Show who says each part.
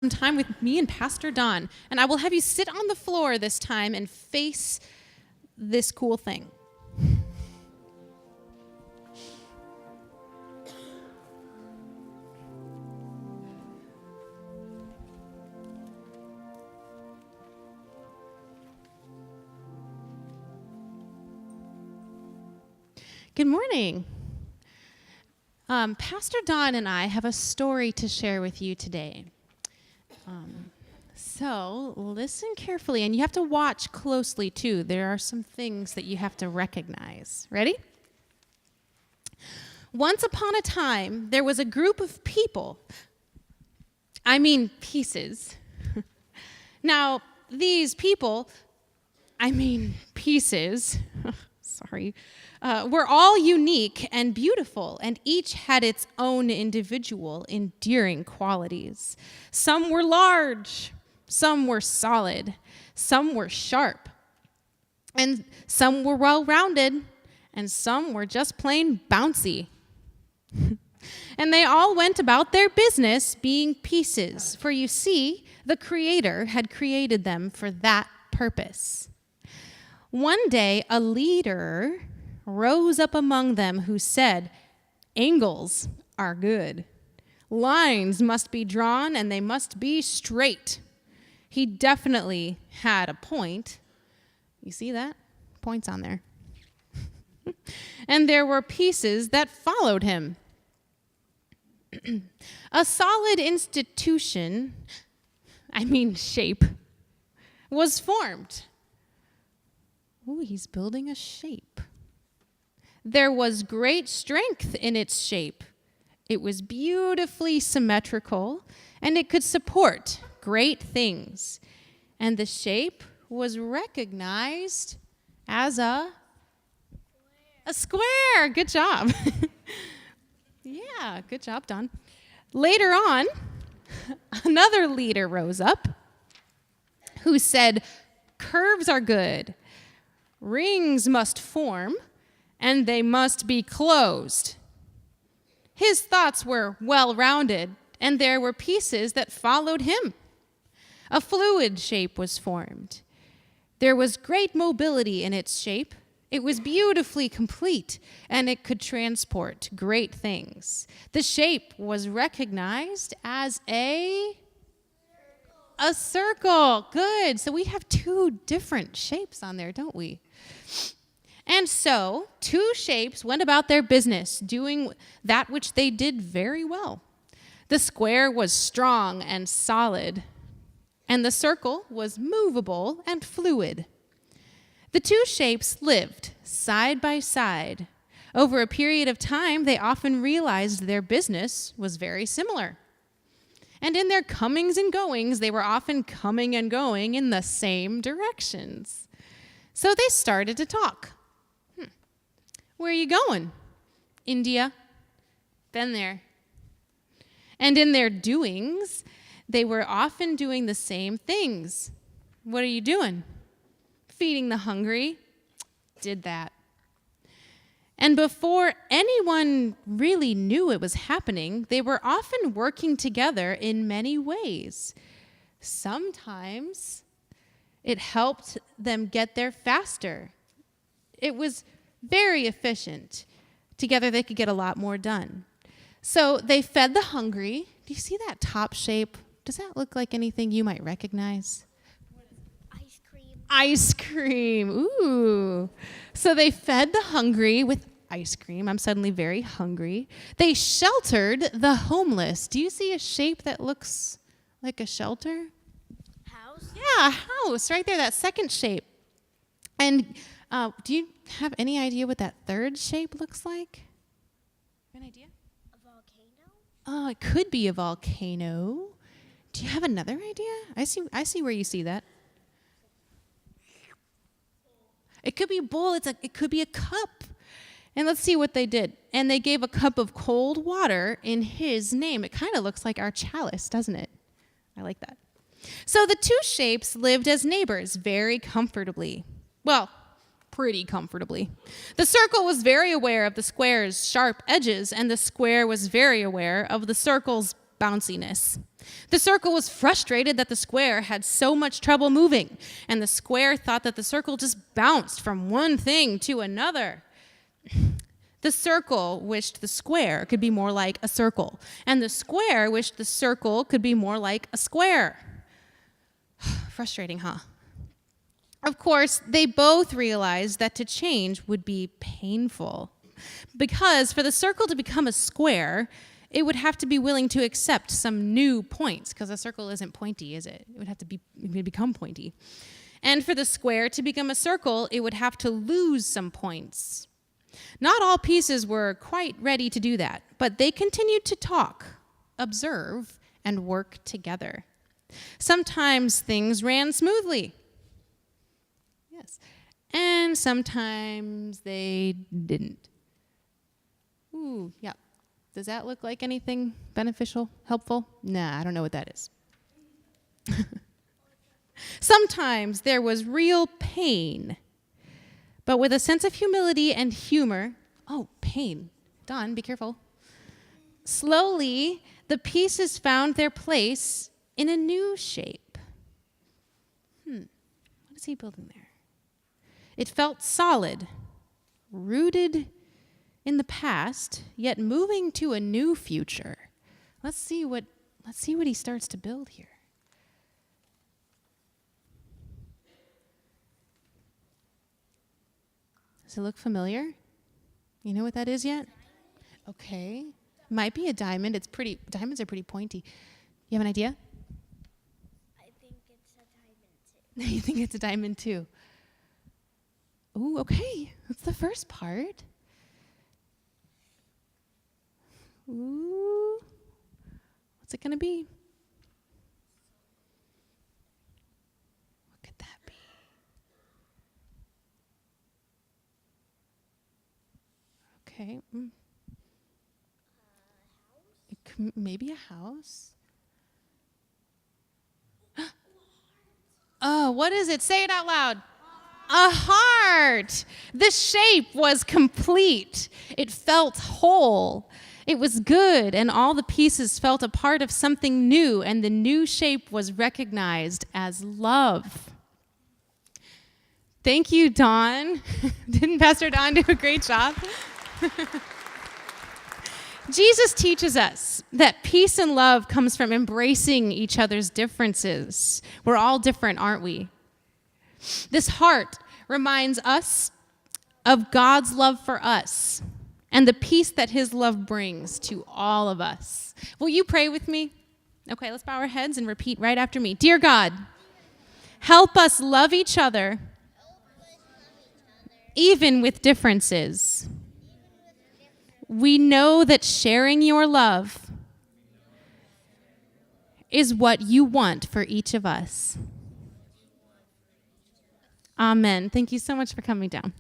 Speaker 1: some time with me and Pastor Don, and I will have you sit on the floor this time and face this cool thing. Good morning. Pastor Don and I have a story to share with you today. So listen carefully, and you have to watch closely too. There are some things that you have to recognize. Ready? Once upon a time, there was a group of people. Pieces. Now, these people, pieces, sorry, were all unique and beautiful, and each had its own individual, endearing qualities. Some were large, some were solid, some were sharp, and some were well-rounded, and some were just plain bouncy. And they all went about their business being pieces, for you see, the Creator had created them for that purpose. One day, a leader rose up among them who said, "Angles are good. Lines must be drawn and they must be straight." He definitely had a point. You see that? Points on there. And there were pieces that followed him. A solid institution, shape, was formed. Ooh, he's building a shape. There was great strength in its shape. It was beautifully symmetrical, and it could support great things. And the shape was recognized as a square. Good job. Yeah, good job, Don. Later on, another leader rose up who said, "Curves are good. Rings must form, and they must be closed." His thoughts were well-rounded, and there were pieces that followed him. A fluid shape was formed. There was great mobility in its shape. It was beautifully complete, and it could transport great things. The shape was recognized as a circle. Good. So we have two different shapes on there, don't we? And so, two shapes went about their business, doing that which they did very well. The square was strong and solid, and the circle was movable and fluid. The two shapes lived side by side. Over a period of time, they often realized their business was very similar. And in their comings and goings, they were often coming and going in the same directions. So they started to talk. Where are you going? India. Been there. And in their doings, they were often doing the same things. What are you doing? Feeding the hungry. Did that. And before anyone really knew it was happening, they were often working together in many ways. Sometimes it helped them get there faster. It was very efficient. Together they could get a lot more done. So they fed the hungry. Do you see that top shape? Does that look like anything you might recognize?
Speaker 2: Ice cream.
Speaker 1: Ice cream. Ooh. So they fed the hungry with ice cream. I'm suddenly very hungry. They sheltered the homeless. Do you see a shape that looks like a shelter?
Speaker 2: House?
Speaker 1: Yeah, house, right there, that second shape. And do you have any idea what that third shape looks like? An idea?
Speaker 2: A volcano?
Speaker 1: Oh, it could be a volcano. Do you have another idea? I see where you see that. It could be a bowl. It could be a cup. And let's see what they did. And they gave a cup of cold water in his name. It kind of looks like our chalice, doesn't it? I like that. So the two shapes lived as neighbors very comfortably. Well, pretty comfortably. The circle was very aware of the square's sharp edges, and the square was very aware of the circle's bounciness. The circle was frustrated that the square had so much trouble moving, and the square thought that the circle just bounced from one thing to another. The circle wished the square could be more like a circle, and the square wished the circle could be more like a square. Frustrating, huh? Of course, they both realized that to change would be painful, because for the circle to become a square, it would have to be willing to accept some new points, because a circle isn't pointy, is it? It would have to become pointy. And for the square to become a circle, it would have to lose some points. Not all pieces were quite ready to do that, but they continued to talk, observe, and work together. Sometimes things ran smoothly. Yes. And sometimes they didn't. Ooh, yeah. Does that look like anything beneficial, helpful? Nah, I don't know what that is. Sometimes there was real pain, but with a sense of humility and humor. Oh, pain. Dawn, be careful. Slowly, the pieces found their place in a new shape. What is he building there? It felt solid, rooted in the past, yet moving to a new future. Let's see what he starts to build here. Does it look familiar? You know what that is yet? Okay. Might be a diamond. Diamonds are pretty pointy. You have an idea?
Speaker 2: I think it's a diamond too.
Speaker 1: You think it's a diamond too? Ooh, okay. That's the first part. Ooh. What's it going to be? What could that be? Okay. Maybe a house. Oh, what is it? Say it out loud. A heart. The shape was complete. It felt whole. It was good, and all the pieces felt a part of something new, and the new shape was recognized as love. Thank you, Dawn. Didn't Pastor Dawn do a great job? Jesus teaches us that peace and love comes from embracing each other's differences. We're all different, aren't we? This heart reminds us of God's love for us and the peace that his love brings to all of us. Will you pray with me? Okay, let's bow our heads and repeat right after me. Dear God, help us love each other, even with differences. We know that sharing your love is what you want for each of us. Amen. Thank you so much for coming down.